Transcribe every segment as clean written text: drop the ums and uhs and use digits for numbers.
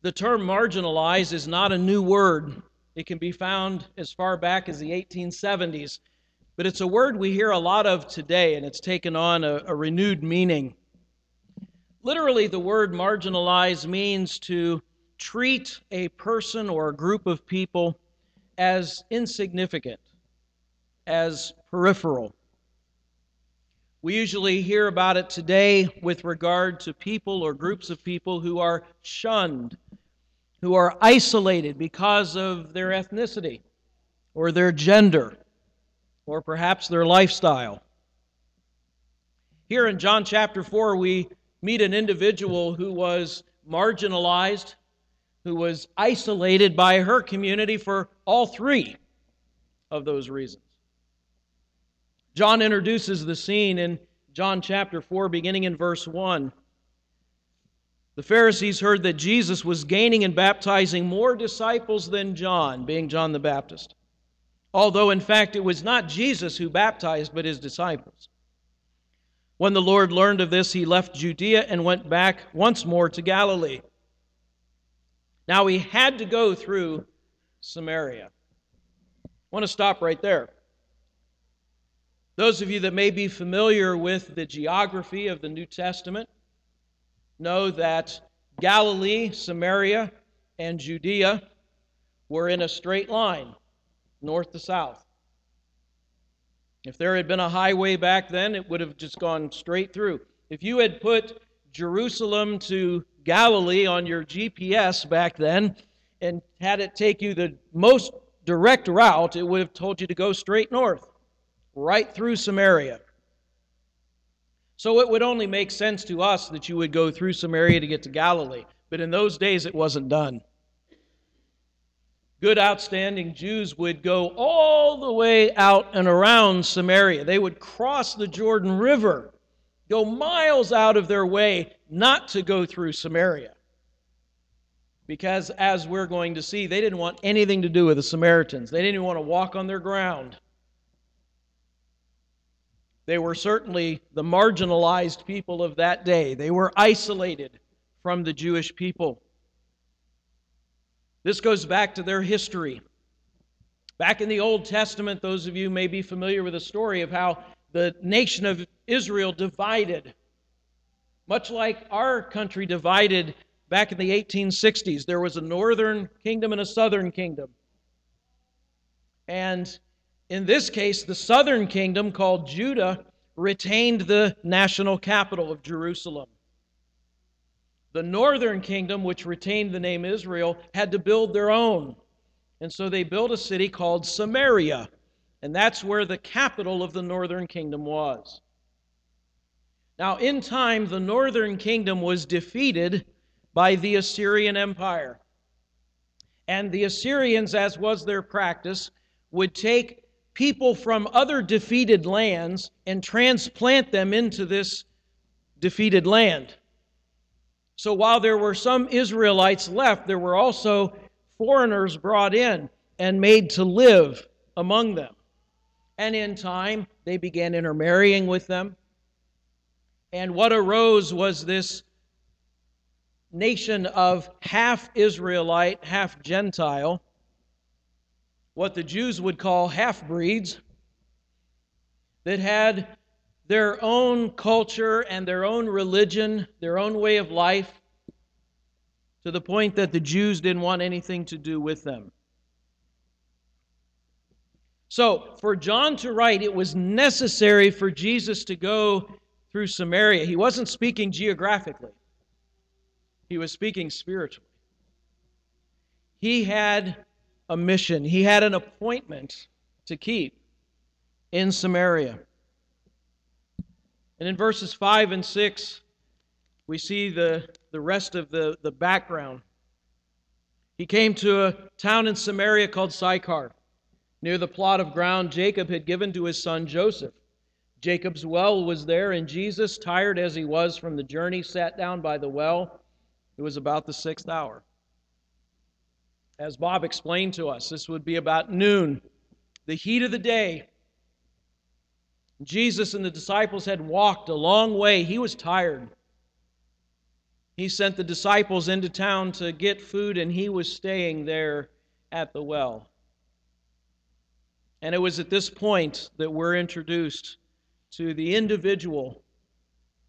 The term marginalized is not a new word. It can be found as far back as the 1870s, but it's a word we hear a lot of today, and it's taken on a renewed meaning. Literally, the word marginalized means to treat a person or a group of people as insignificant, as peripheral. We usually hear about it today with regard to people or groups of people who are shunned, who are isolated because of their ethnicity or their gender or perhaps their lifestyle. Here in John chapter 4, we meet an individual who was marginalized, who was isolated by her community for all three of those reasons. John introduces the scene in John chapter 4, beginning in verse 1. The Pharisees heard that Jesus was gaining and baptizing more disciples than John, being John the Baptist, although in fact it was not Jesus who baptized, but his disciples. When the Lord learned of this, he left Judea and went back once more to Galilee. Now he had to go through Samaria. I want to stop right there. Those of you that may be familiar with the geography of the New Testament know that Galilee, Samaria, and Judea were in a straight line, north to south. If there had been a highway back then, it would have just gone straight through. If you had put Jerusalem to Galilee on your GPS back then and had it take you the most direct route, it would have told you to go straight north, right through Samaria. So it would only make sense to us that you would go through Samaria to get to Galilee. But in those days, it wasn't done. Good, outstanding Jews would go all the way out and around Samaria. They would cross the Jordan River, go miles out of their way not to go through Samaria. Because, as we're going to see, they didn't want anything to do with the Samaritans. They didn't even want to walk on their ground. They were certainly the marginalized people of that day. They were isolated from the Jewish people. This goes back to their history. Back in the Old Testament, those of you may be familiar with the story of how the nation of Israel divided. Much like our country divided back in the 1860s. There was a northern kingdom and a southern kingdom. And in this case, the southern kingdom, called Judah, retained the national capital of Jerusalem. The northern kingdom, which retained the name Israel, had to build their own. And so they built a city called Samaria. And that's where the capital of the northern kingdom was. Now, in time, the northern kingdom was defeated by the Assyrian Empire. And the Assyrians, as was their practice, would take people from other defeated lands and transplant them into this defeated land. So while there were some Israelites left, there were also foreigners brought in and made to live among them. And in time, they began intermarrying with them. And what arose was this nation of half Israelite, half Gentile, what the Jews would call half-breeds, that had their own culture and their own religion, their own way of life, to the point that the Jews didn't want anything to do with them. So, for John to write, it was necessary for Jesus to go through Samaria. He wasn't speaking geographically. He was speaking spiritually. He had a mission. He had an appointment to keep in Samaria. And in verses 5 and 6, we see the rest of the background. He came to a town in Samaria called Sychar. Near the plot of ground Jacob had given to his son Joseph. Jacob's well was there, and Jesus, tired as he was from the journey, sat down by the well. It was about the 6th hour. As Bob explained to us, this would be about noon, the heat of the day. Jesus and the disciples had walked a long way. He was tired. He sent the disciples into town to get food, and he was staying there at the well. And it was at this point that we're introduced to the individual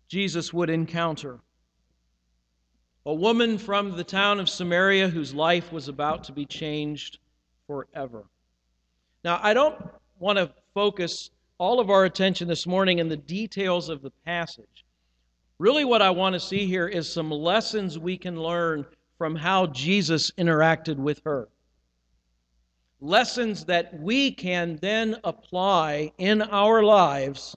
Jesus would encounter. A woman from the town of Samaria whose life was about to be changed forever. Now, I don't want to focus all of our attention this morning in the details of the passage. Really, what I want to see here is some lessons we can learn from how Jesus interacted with her. Lessons that we can then apply in our lives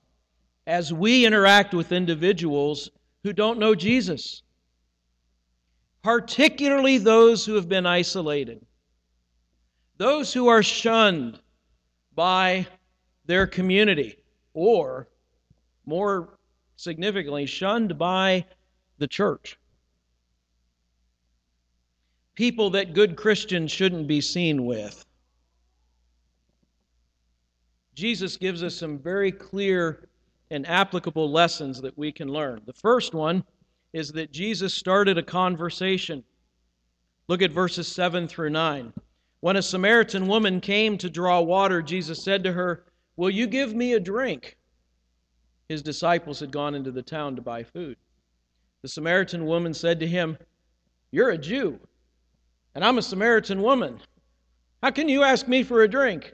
as we interact with individuals who don't know Jesus, particularly those who have been isolated, those who are shunned by their community, or more significantly, shunned by the church. People that good Christians shouldn't be seen with. Jesus gives us some very clear and applicable lessons that we can learn. The first one is that Jesus started a conversation. Look at verses 7 through 9. When a Samaritan woman came to draw water, Jesus said to her, "Will you give me a drink?" His disciples had gone into the town to buy food. The Samaritan woman said to him, "You're a Jew, and I'm a Samaritan woman. How can you ask me for a drink?"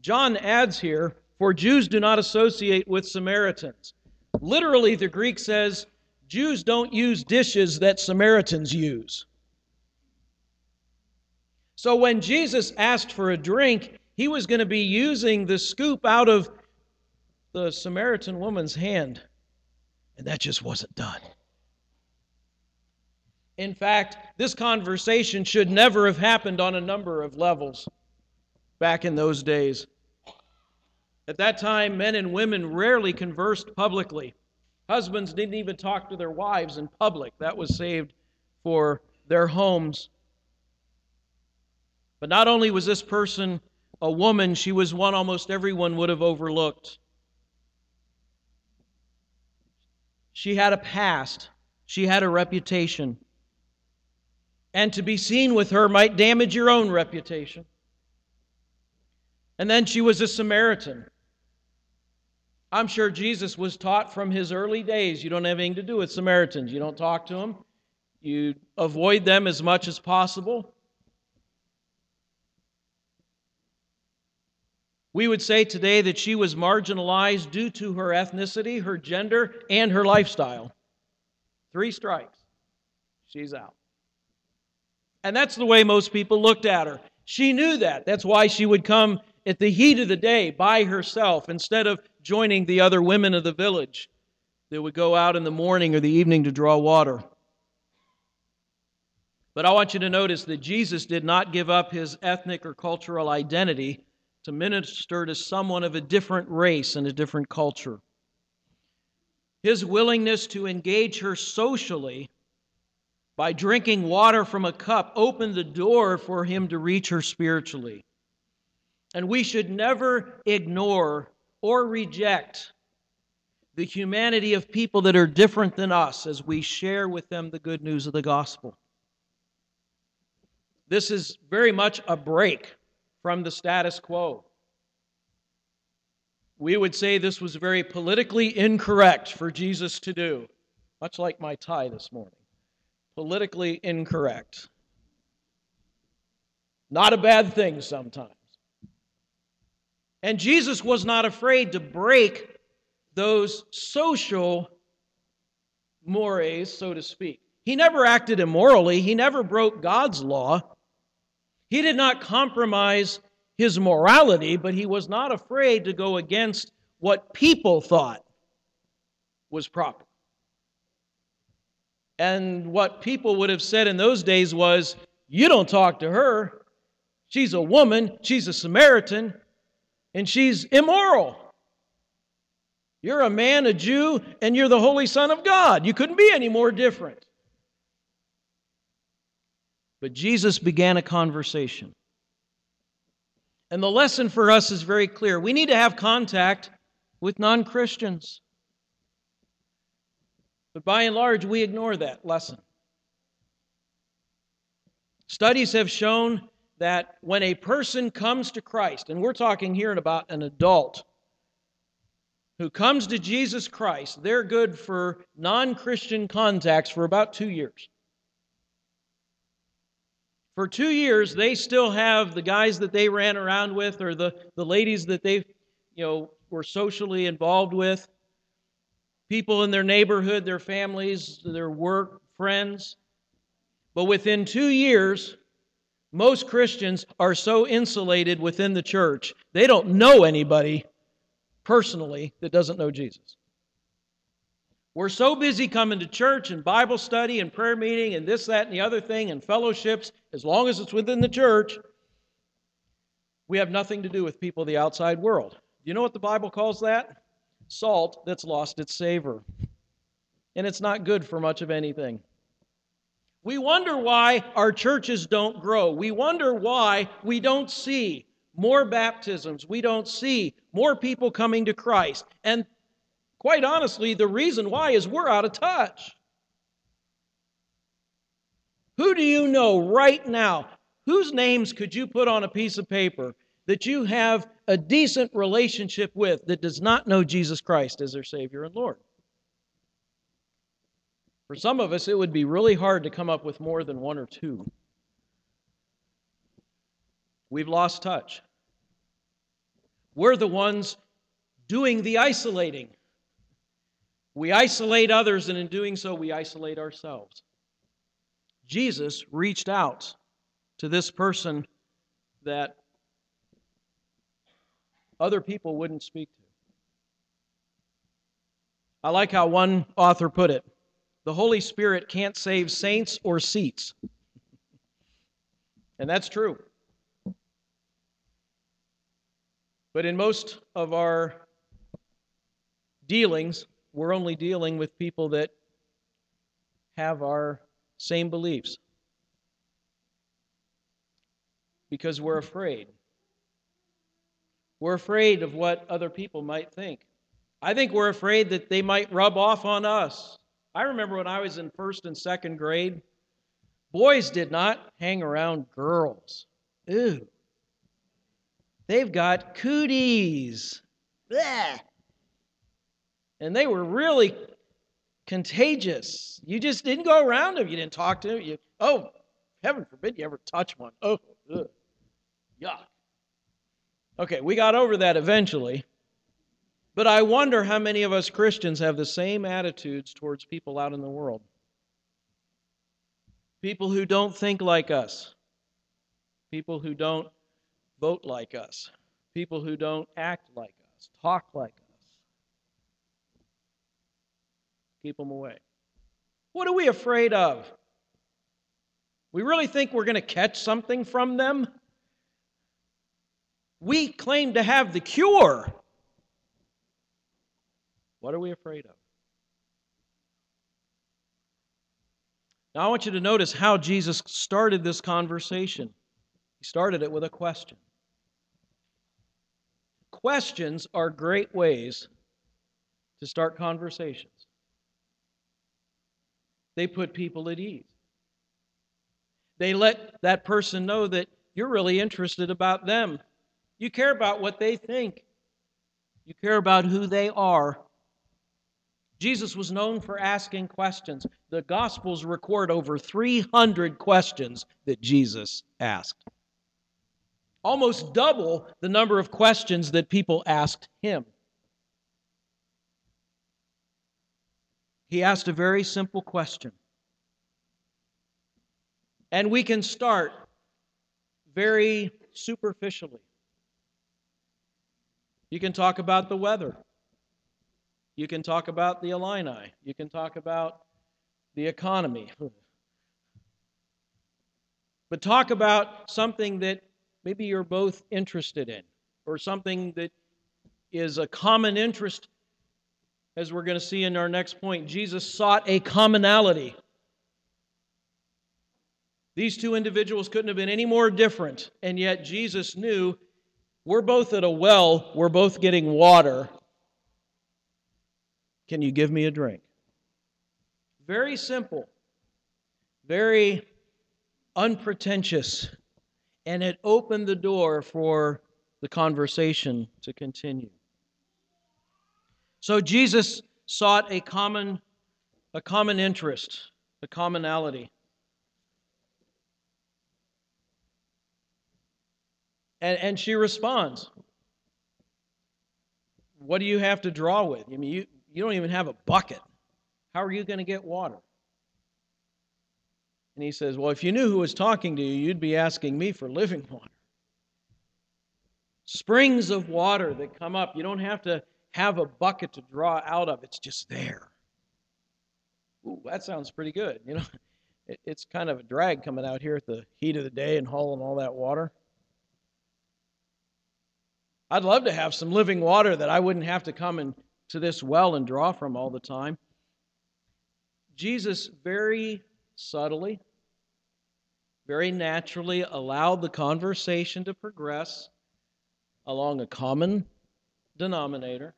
John adds here, "For Jews do not associate with Samaritans." Literally, the Greek says, Jews don't use dishes that Samaritans use. So when Jesus asked for a drink, he was going to be using the scoop out of the Samaritan woman's hand. And that just wasn't done. In fact, this conversation should never have happened on a number of levels back in those days. At that time, men and women rarely conversed publicly. Husbands didn't even talk to their wives in public. That was saved for their homes. But not only was this person a woman, she was one almost everyone would have overlooked. She had a past. She had a reputation. And to be seen with her might damage your own reputation. And then she was a Samaritan. I'm sure Jesus was taught from his early days, you don't have anything to do with Samaritans. You don't talk to them. You avoid them as much as possible. We would say today that she was marginalized due to her ethnicity, her gender, and her lifestyle. 3 strikes. She's out. And that's the way most people looked at her. She knew that. That's why she would come at the heat of the day by herself instead of joining the other women of the village that would go out in the morning or the evening to draw water. But I want you to notice that Jesus did not give up his ethnic or cultural identity to minister to someone of a different race and a different culture. His willingness to engage her socially by drinking water from a cup opened the door for him to reach her spiritually. And we should never ignore or reject the humanity of people that are different than us as we share with them the good news of the gospel. This is very much a break from the status quo. We would say this was very politically incorrect for Jesus to do, much like my tie this morning. Politically incorrect. Not a bad thing sometimes. And Jesus was not afraid to break those social mores, so to speak. He never acted immorally. He never broke God's law. He did not compromise his morality, but he was not afraid to go against what people thought was proper. And what people would have said in those days was, you don't talk to her. She's a woman. She's a Samaritan. And she's immoral. You're a man, a Jew, and you're the Holy Son of God. You couldn't be any more different. But Jesus began a conversation. And the lesson for us is very clear. We need to have contact with non-Christians. But by and large, we ignore that lesson. Studies have shown that when a person comes to Christ, and we're talking here about an adult who comes to Jesus Christ, they're good for non-Christian contacts for about 2 years. For 2 years, they still have the guys that they ran around with or the ladies that they were socially involved with, people in their neighborhood, their families, their work, friends. But within 2 years, most Christians are so insulated within the church, they don't know anybody personally that doesn't know Jesus. We're so busy coming to church and Bible study and prayer meeting and this, that, and the other thing and fellowships, as long as it's within the church, we have nothing to do with people of the outside world. You know what the Bible calls that? Salt that's lost its savor. And it's not good for much of anything. We wonder why our churches don't grow. We wonder why we don't see more baptisms. We don't see more people coming to Christ. And quite honestly, the reason why is we're out of touch. Who do you know right now? Whose names could you put on a piece of paper that you have a decent relationship with that does not know Jesus Christ as their Savior and Lord? For some of us, it would be really hard to come up with more than one or two. We've lost touch. We're the ones doing the isolating. We isolate others, and in doing so, we isolate ourselves. Jesus reached out to this person that other people wouldn't speak to. I like how one author put it. The Holy Spirit can't save saints or seats. And that's true. But in most of our dealings, we're only dealing with people that have our same beliefs. Because we're afraid. We're afraid of what other people might think. I think we're afraid that they might rub off on us. I remember when I was in first and second grade, boys did not hang around girls. Ew. They've got cooties. Blech. And they were really contagious. You just didn't go around them. You didn't talk to them. Heaven forbid you ever touch one. Oh, ugh. Yuck. Okay, we got over that eventually. But I wonder how many of us Christians have the same attitudes towards people out in the world. People who don't think like us. People who don't vote like us. People who don't act like us, talk like us. Keep them away. What are we afraid of? We really think we're going to catch something from them? We claim to have the cure. What are we afraid of? Now I want you to notice how Jesus started this conversation. He started it with a question. Questions are great ways to start conversations. They put people at ease. They let that person know that you're really interested about them. You care about what they think. You care about who they are. Jesus was known for asking questions. The Gospels record over 300 questions that Jesus asked. Almost double the number of questions that people asked him. He asked a very simple question. And we can start very superficially. You can talk about the weather. You can talk about the Illini. You can talk about the economy. But talk about something that maybe you're both interested in, or something that is a common interest, as we're going to see in our next point. Jesus sought a commonality. These two individuals couldn't have been any more different, and yet Jesus knew we're both at a well, we're both getting water. Can you give me a drink? Very simple, very unpretentious, and it opened the door for the conversation to continue. So Jesus sought a common interest, a commonality. And she responds, what do you have to draw with? I mean, you don't even have a bucket. How are you going to get water? And he says, well, if you knew who was talking to you, you'd be asking me for living water. Springs of water that come up. You don't have to have a bucket to draw out of. It's just there. Ooh, that sounds pretty good. You know, it's kind of a drag coming out here at the heat of the day and hauling all that water. I'd love to have some living water that I wouldn't have to come into this well and draw from all the time. Jesus very subtly, very naturally allowed the conversation to progress along a common denominator.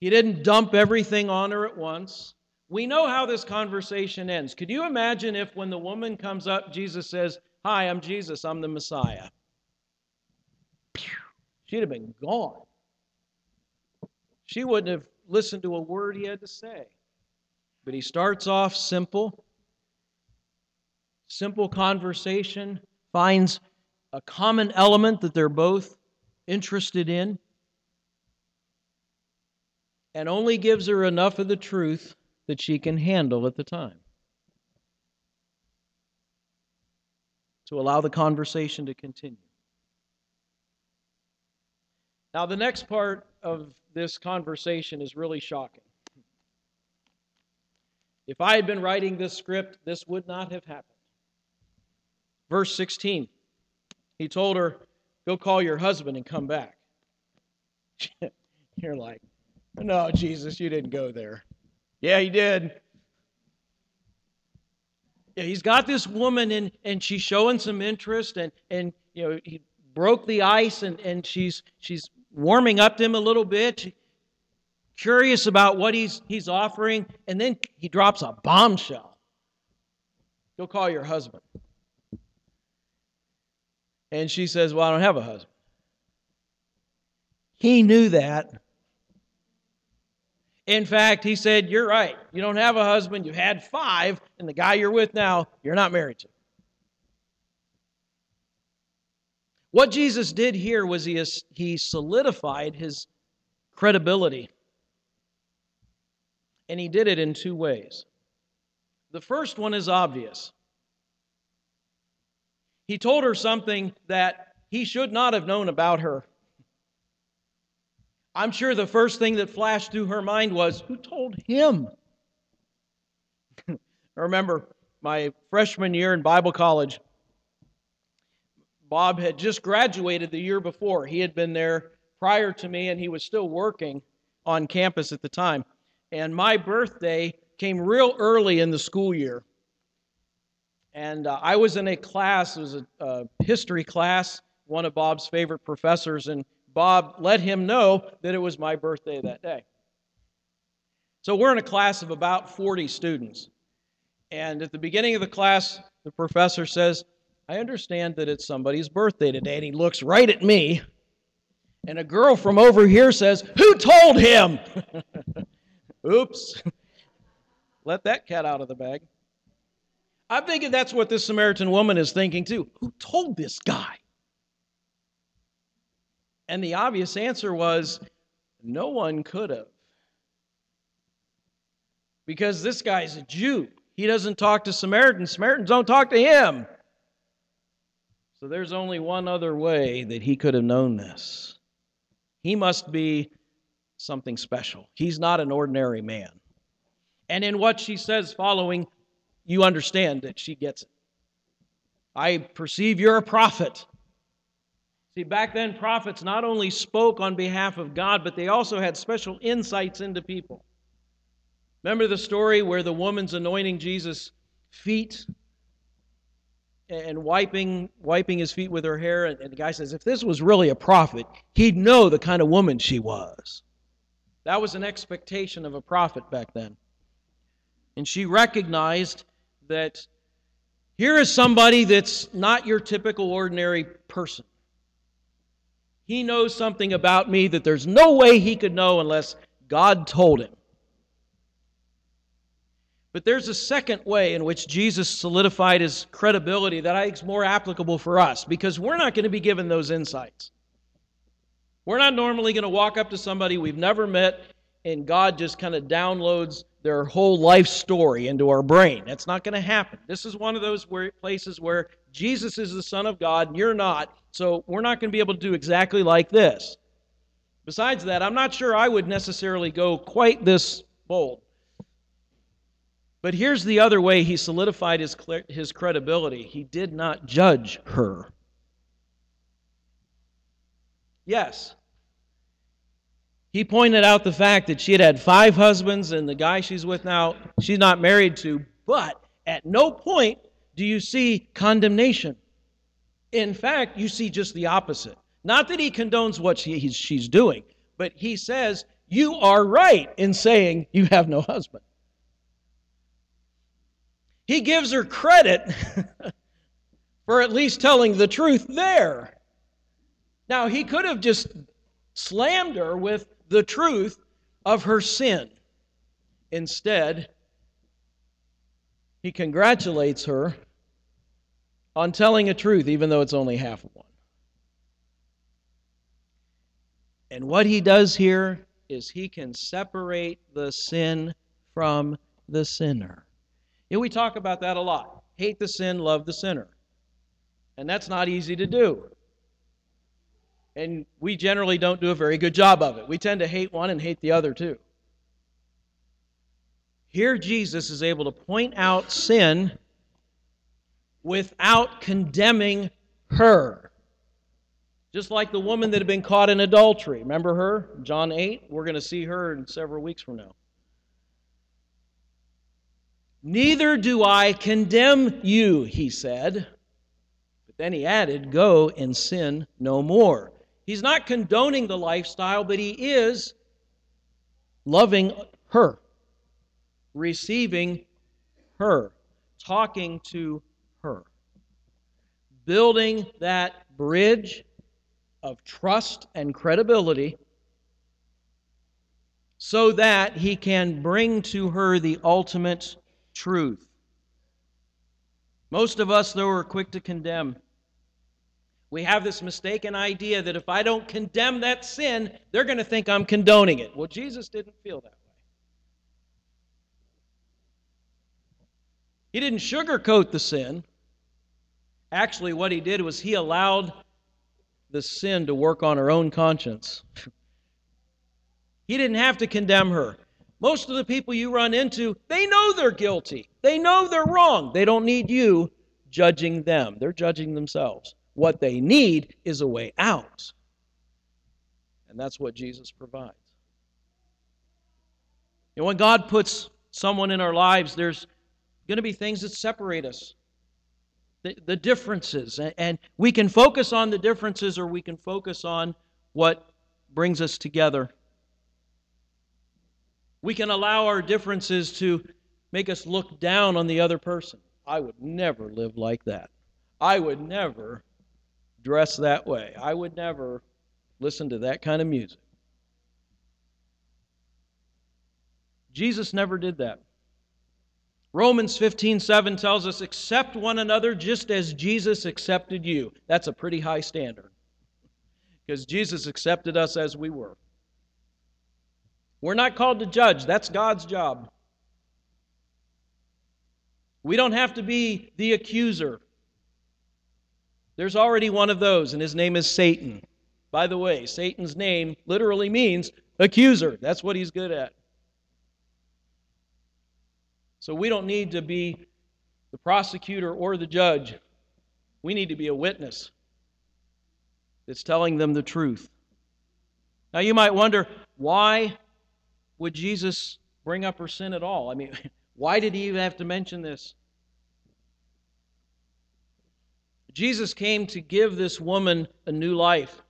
He didn't dump everything on her at once. We know how this conversation ends. Could you imagine if when the woman comes up, Jesus says, "Hi, I'm Jesus, I'm the Messiah." She'd have been gone. She wouldn't have listened to a word he had to say. But he starts off simple conversation, finds a common element that they're both interested in, and only gives her enough of the truth that she can handle at the time to allow the conversation to continue. Now, the next part of this conversation is really shocking. If I had been writing this script, this would not have happened. Verse 16, he told her, "Go call your husband and come back." You're like, "No, Jesus, you didn't go there." Yeah, he did. Yeah, he's got this woman and she's showing some interest and you know, he broke the ice and she's warming up to him a little bit, curious about what he's offering, and then he drops a bombshell. "Go call your husband." And she says, "Well, I don't have a husband." He knew that. In fact, he said, "You're right. You don't have a husband. You had 5, and the guy you're with now, you're not married to." What Jesus did here was he solidified his credibility. And he did it in 2 ways. The first one is obvious. He told her something that he should not have known about her. I'm sure the first thing that flashed through her mind was, who told him? I remember my freshman year in Bible college, Bob had just graduated the year before. He had been there prior to me, and he was still working on campus at the time. And my birthday came real early in the school year. And I was in a class, it was a history class, one of Bob's favorite professors, and Bob let him know that it was my birthday that day. So we're in a class of about 40 students. And at the beginning of the class, the professor says, "I understand that it's somebody's birthday today." And he looks right at me. And a girl from over here says, "Who told him?" Oops. Let that cat out of the bag. I'm thinking that's what this Samaritan woman is thinking too. Who told this guy? And the obvious answer was, no one could have. Because this guy's a Jew. He doesn't talk to Samaritans. Samaritans don't talk to him. So there's only one other way that he could have known this. He must be something special. He's not an ordinary man. And in what she says following, you understand that she gets it. "I perceive you're a prophet." See, back then, prophets not only spoke on behalf of God, but they also had special insights into people. Remember the story where the woman's anointing Jesus' feet and wiping his feet with her hair, and the guy says, if this was really a prophet, he'd know the kind of woman she was. That was an expectation of a prophet back then. And she recognized that here is somebody that's not your typical ordinary person. He knows something about me that there's no way he could know unless God told him. But there's a second way in which Jesus solidified his credibility that I think is more applicable for us, because we're not going to be given those insights. We're not normally going to walk up to somebody we've never met and God just kind of downloads their whole life story into our brain. That's not going to happen. This is one of those places where Jesus is the Son of God and you're not, so we're not going to be able to do exactly like this. Besides that, I'm not sure I would necessarily go quite this bold. But here's the other way he solidified his credibility. He did not judge her. Yes, he pointed out the fact that she had had 5 husbands and the guy she's with now, she's not married to, but at no point do you see condemnation. In fact, you see just the opposite. Not that he condones what she's doing, but he says, you are right in saying you have no husband. He gives her credit for at least telling the truth there. Now, he could have just slammed her with the truth of her sin. Instead, he congratulates her on telling a truth, even though it's only half of one. And what he does here is he can separate the sin from the sinner. And we talk about that a lot. Hate the sin, love the sinner. And that's not easy to do. And we generally don't do a very good job of it. We tend to hate one and hate the other too. Here Jesus is able to point out sin without condemning her. Just like the woman that had been caught in adultery. Remember her? John 8. We're going to see her in several weeks from now. Neither do I condemn you, he said. But then he added, go and sin no more. He's not condoning the lifestyle, but he is loving her, receiving her, talking to her, building that bridge of trust and credibility so that he can bring to her the ultimate truth. Most of us, though, are quick to condemn. We have this mistaken idea that if I don't condemn that sin, they're going to think I'm condoning it. Well, Jesus didn't feel that way. He didn't sugarcoat the sin. Actually, what he did was he allowed the sin to work on her own conscience. He didn't have to condemn her. Most of the people you run into, they know they're guilty. They know they're wrong. They don't need you judging them. They're judging themselves. What they need is a way out. And that's what Jesus provides. And when God puts someone in our lives, there's going to be things that separate us. The differences. And we can focus on the differences or we can focus on what brings us together. We can allow our differences to make us look down on the other person. I would never live like that. I would never dress that way. I would never listen to that kind of music. Jesus never did that. Romans 15:7 tells us, accept one another just as Jesus accepted you. That's a pretty high standard, because Jesus accepted us as we were. We're not called to judge. That's God's job. We don't have to be the accuser. There's already one of those, and his name is Satan. By the way, Satan's name literally means accuser. That's what he's good at. So we don't need to be the prosecutor or the judge. We need to be a witness that's telling them the truth. Now you might wonder, why would Jesus bring up her sin at all? I mean, why did he even have to mention this? Jesus came to give this woman a new life.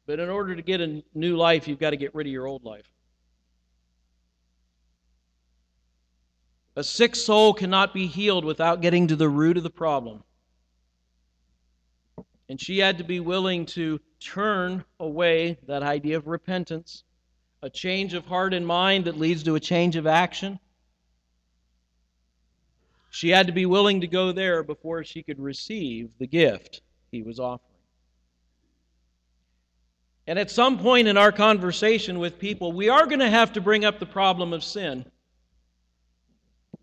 But in order to get a new life, you've got to get rid of your old life. A sick soul cannot be healed without getting to the root of the problem. And she had to be willing to turn away that idea of repentance, a change of heart and mind that leads to a change of action. She had to be willing to go there before she could receive the gift he was offering. And at some point in our conversation with people, we are going to have to bring up the problem of sin.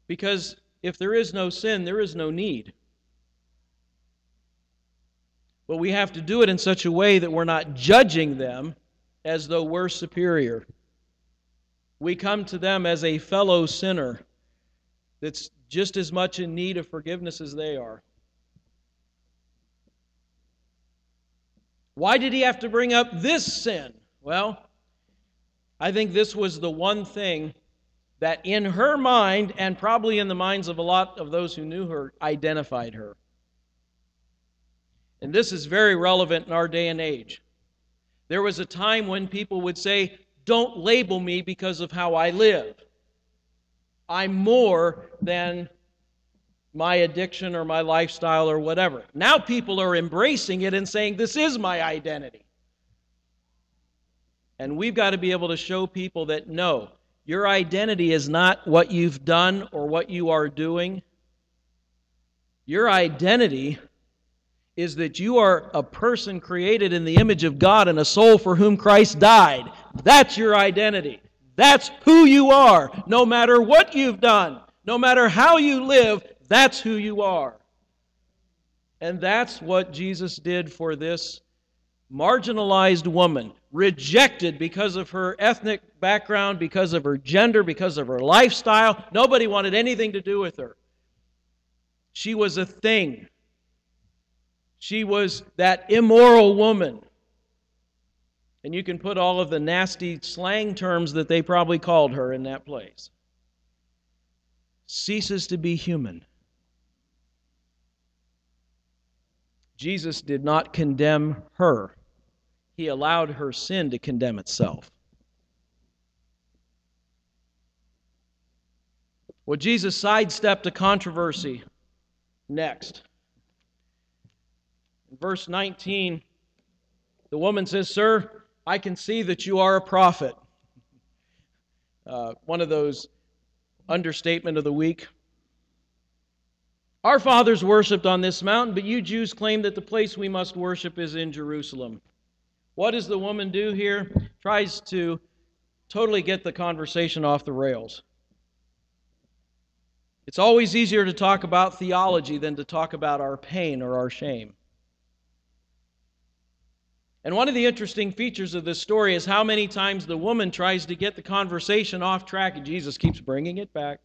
Because if there is no sin, there is no need. But we have to do it in such a way that we're not judging them as though we're superior. We come to them as a fellow sinner that's just as much in need of forgiveness as they are. Why did he have to bring up this sin? Well, I think this was the one thing that in her mind, and probably in the minds of a lot of those who knew her, identified her. And this is very relevant in our day and age. There was a time when people would say, "Don't label me because of how I live. I'm more than my addiction or my lifestyle or whatever." Now people are embracing it and saying, "This is my identity." And we've got to be able to show people that no, your identity is not what you've done or what you are doing. Your identity is that you are a person created in the image of God and a soul for whom Christ died. That's your identity. That's who you are. No matter what you've done, no matter how you live, that's who you are. And that's what Jesus did for this marginalized woman, rejected because of her ethnic background, because of her gender, because of her lifestyle. Nobody wanted anything to do with her. She was a thing. She was that immoral woman. And you can put all of the nasty slang terms that they probably called her in that place. Ceases to be human. Jesus did not condemn her. He allowed her sin to condemn itself. Well, Jesus sidestepped a controversy next. In verse 19, the woman says, "Sir, I can see that you are a prophet." One of those understatement of the week. "Our fathers worshipped on this mountain, but you Jews claim that the place we must worship is in Jerusalem." What does the woman do here? Tries to totally get the conversation off the rails. It's always easier to talk about theology than to talk about our pain or our shame. And one of the interesting features of this story is how many times the woman tries to get the conversation off track and Jesus keeps bringing it back.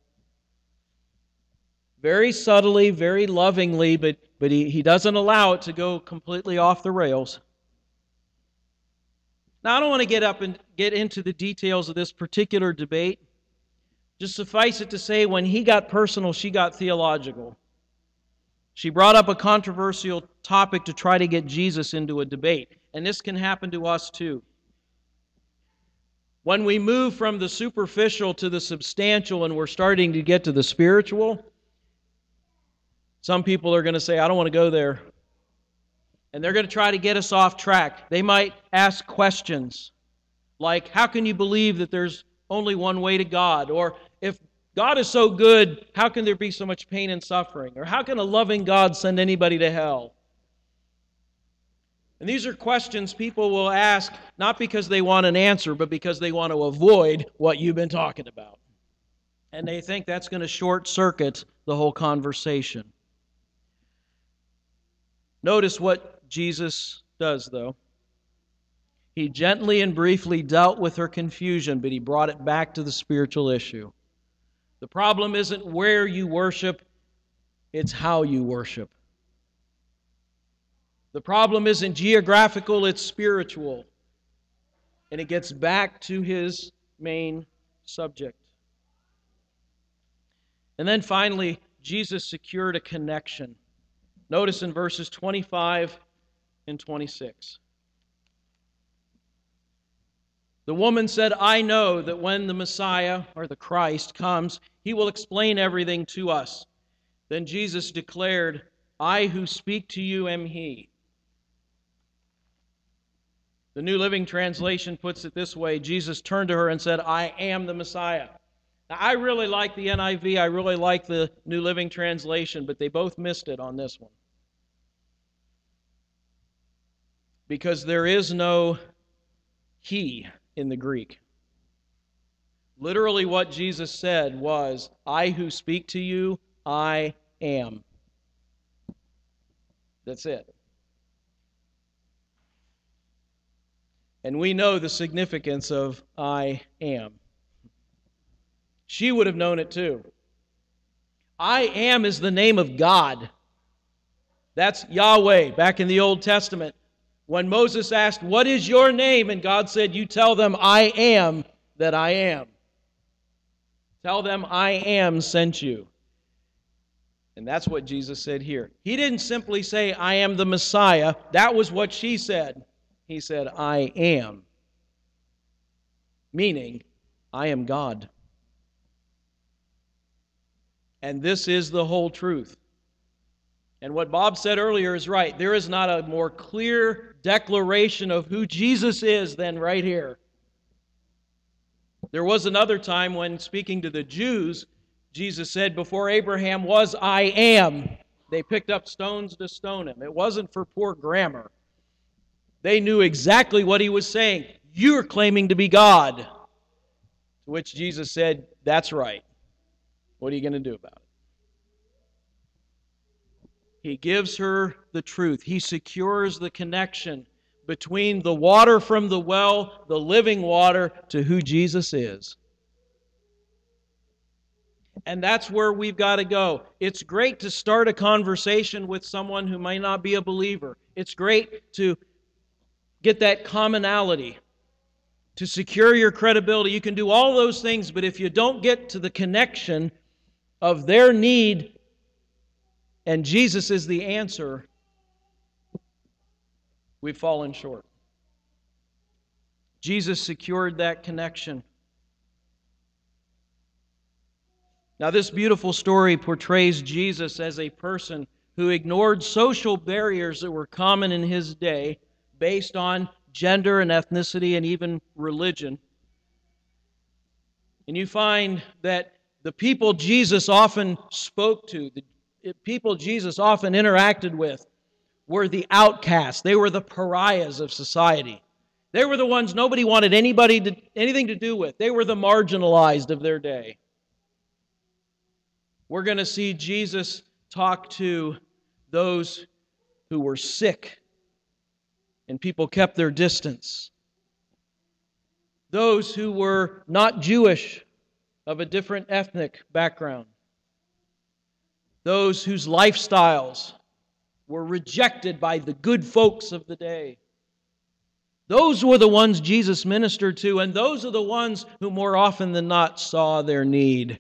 Very subtly, very lovingly, but he doesn't allow it to go completely off the rails. Now, I don't want to get into the details of this particular debate. Just suffice it to say, when he got personal, she got theological. She brought up a controversial topic to try to get Jesus into a debate. And this can happen to us too. When we move from the superficial to the substantial and we're starting to get to the spiritual, some people are going to say, "I don't want to go there." And they're going to try to get us off track. They might ask questions like, "How can you believe that there's only one way to God?" Or, "If God is so good, how can there be so much pain and suffering?" Or, "How can a loving God send anybody to hell?" And these are questions people will ask not because they want an answer, but because they want to avoid what you've been talking about. And they think that's going to short circuit the whole conversation. Notice what Jesus does, though. He gently and briefly dealt with her confusion, but he brought it back to the spiritual issue. The problem isn't where you worship, it's how you worship. The problem isn't geographical, it's spiritual. And it gets back to his main subject. And then finally, Jesus secured a connection. Notice in verses 25 and 26. The woman said, I know that when the Messiah, or the Christ, comes, he will explain everything to us. Then Jesus declared, I who speak to you am he. The New Living Translation puts it this way. Jesus turned to her and said, I am the Messiah. Now, I really like the NIV. I really like the New Living Translation, but they both missed it on this one. Because there is no he in the Greek. Literally what Jesus said was, I who speak to you, I am. That's it. And we know the significance of I am. She would have known it too. I am is the name of God. That's Yahweh back in the Old Testament. When Moses asked, what is your name? And God said, you tell them I am that I am. Tell them I am sent you. And that's what Jesus said here. He didn't simply say, I am the Messiah. That was what she said. He said, I am. Meaning, I am God. And this is the whole truth. And what Bob said earlier is right. There is not a more clear declaration of who Jesus is than right here. There was another time when speaking to the Jews, Jesus said, before Abraham was, I am. They picked up stones to stone him. It wasn't for poor grammar. They knew exactly what he was saying. You're claiming to be God. To which Jesus said, that's right. What are you going to do about it? He gives her the truth. He secures the connection between the water from the well, the living water, to who Jesus is. And that's where we've got to go. It's great to start a conversation with someone who might not be a believer. It's great to get that commonality, to secure your credibility. You can do all those things, but if you don't get to the connection of their need and Jesus is the answer, we've fallen short. Jesus secured that connection. Now, this beautiful story portrays Jesus as a person who ignored social barriers that were common in his day based on gender and ethnicity and even religion. And you find that the people Jesus often spoke to, the people Jesus often interacted with, were the outcasts. They were the pariahs of society. They were the ones nobody wanted anything to do with. They were the marginalized of their day. We're going to see Jesus talk to those who were sick and people kept their distance. Those who were not Jewish, of a different ethnic background. Those whose lifestyles were rejected by the good folks of the day. Those were the ones Jesus ministered to, and those are the ones who more often than not saw their need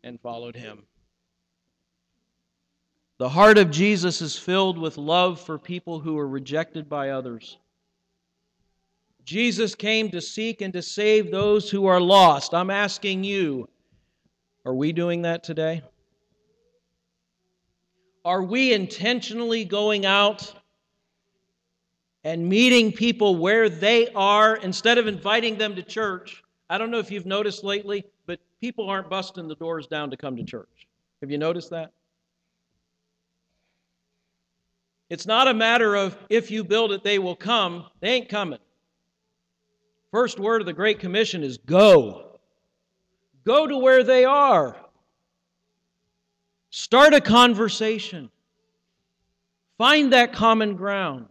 and followed him. The heart of Jesus is filled with love for people who are rejected by others. Jesus came to seek and to save those who are lost. I'm asking you, are we doing that today? Are we intentionally going out and meeting people where they are instead of inviting them to church? I don't know if you've noticed lately, but people aren't busting the doors down to come to church. Have you noticed that? It's not a matter of if you build it, they will come. They ain't coming. First word of the Great Commission is go. Go to where they are. Start a conversation. Find that common ground.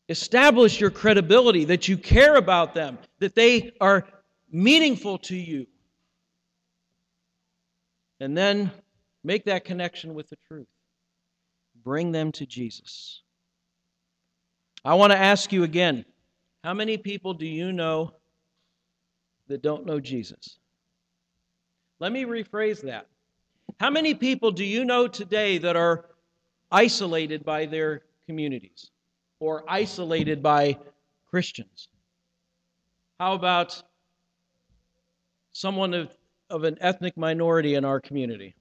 Establish your credibility, that you care about them, that they are meaningful to you. And then make that connection with the truth. Bring them to Jesus. I want to ask you again, how many people do you know that don't know Jesus? Let me rephrase that. How many people do you know today that are isolated by their communities or isolated by Christians? How about someone of an ethnic minority in our community?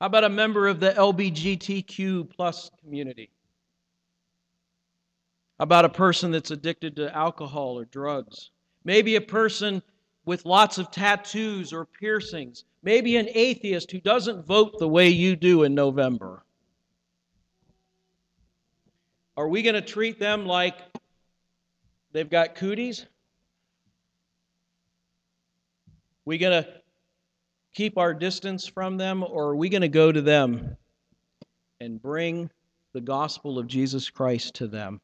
How about a member of the LGBTQ plus community? How about a person that's addicted to alcohol or drugs? Maybe a person with lots of tattoos or piercings. Maybe an atheist who doesn't vote the way you do in November. Are we going to treat them like they've got cooties? We going to keep our distance from them, or are we going to go to them and bring the gospel of Jesus Christ to them?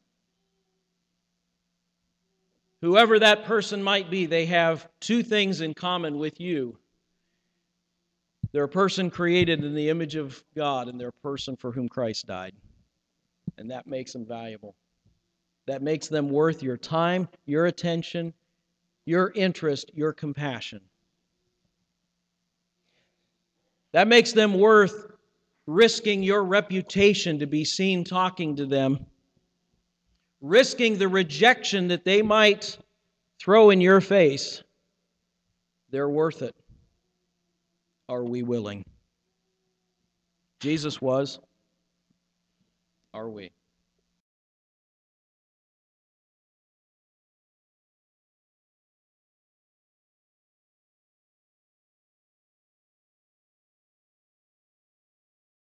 Whoever that person might be, they have two things in common with you. They're a person created in the image of God, and they're a person for whom Christ died. And that makes them valuable. That makes them worth your time, your attention, your interest, your compassion. That makes them worth risking your reputation to be seen talking to them, risking the rejection that they might throw in your face. They're worth it. Are we willing? Jesus was. Are we?